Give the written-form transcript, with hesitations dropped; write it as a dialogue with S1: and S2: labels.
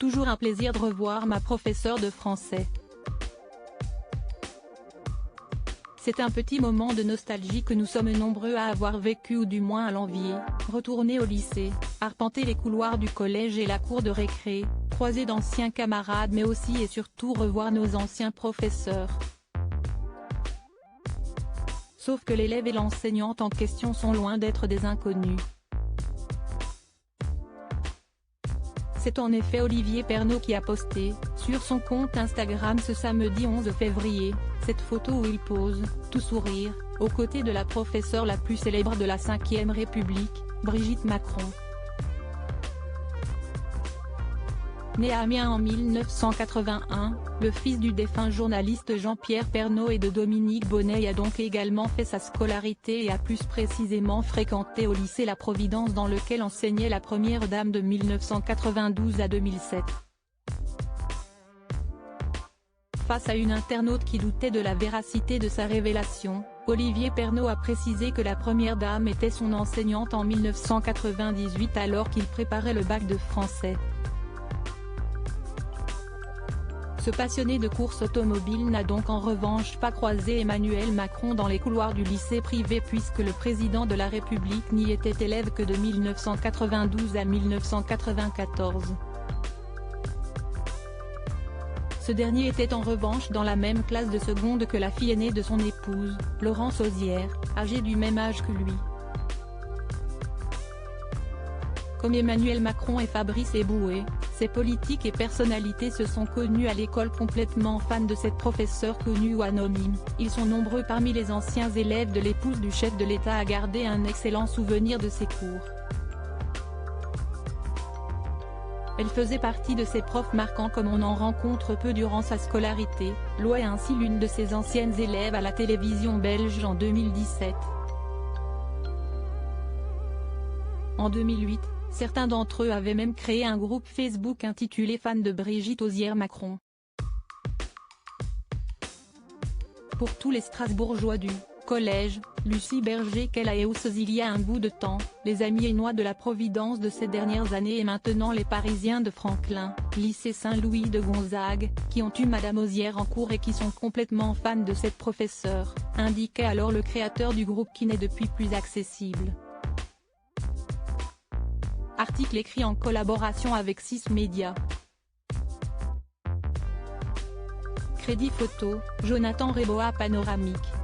S1: toujours un plaisir de revoir ma professeure de français. C'est un petit moment de nostalgie que nous sommes nombreux à avoir vécu ou du moins à l'envier. Retourner au lycée, arpenter les couloirs du collège et la cour de récré, croiser d'anciens camarades mais aussi et surtout revoir nos anciens professeurs. Sauf que l'élève et l'enseignante en question sont loin d'être des inconnus. C'est en effet Olivier Pernaut qui a posté, sur son compte Instagram ce samedi 11 février, cette photo où il pose, tout sourire, aux côtés de la professeure la plus célèbre de la Ve République, Brigitte Macron. Né à Amiens en 1981, le fils du défunt journaliste Jean-Pierre Pernaut et de Dominique Bonneuil a donc également fait sa scolarité et a plus précisément fréquenté au lycée La Providence dans lequel enseignait la première dame de 1992 à 2007. Face à une internaute qui doutait de la véracité de sa révélation, Olivier Pernaut a précisé que la première dame était son enseignante en 1998 alors qu'il préparait le bac de français. Ce passionné de course automobile n'a donc en revanche pas croisé Emmanuel Macron dans les couloirs du lycée privé puisque le président de la République n'y était élève que de 1992 à 1994. Ce dernier était en revanche dans la même classe de seconde que la fille aînée de son épouse, Laurence Auzière, âgée du même âge que lui. Comme Emmanuel Macron et Fabrice Eboué, ces politiques et personnalités se sont connus à l'école complètement fans de cette professeure connue ou anonyme. Ils sont nombreux parmi les anciens élèves de l'épouse du chef de l'État à garder un excellent souvenir de ses cours. Elle faisait partie de ces profs marquants comme on en rencontre peu durant sa scolarité, loua ainsi l'une de ses anciennes élèves à la télévision belge en 2017. En 2008, certains d'entre eux avaient même créé un groupe Facebook intitulé Fans de Brigitte Auzière Macron. Pour tous les Strasbourgeois du collège Lucie Berger-Kellaeus il y a un bout de temps, les Amiénois de la Providence de ces dernières années et maintenant les Parisiens de Franklin, lycée Saint-Louis de Gonzague, qui ont eu Madame Auzière en cours et qui sont complètement fans de cette professeure, indiquait alors le créateur du groupe qui n'est depuis plus accessible. Article écrit en collaboration avec 6 médias. Crédit photo, Jonathan Reboa Panoramique.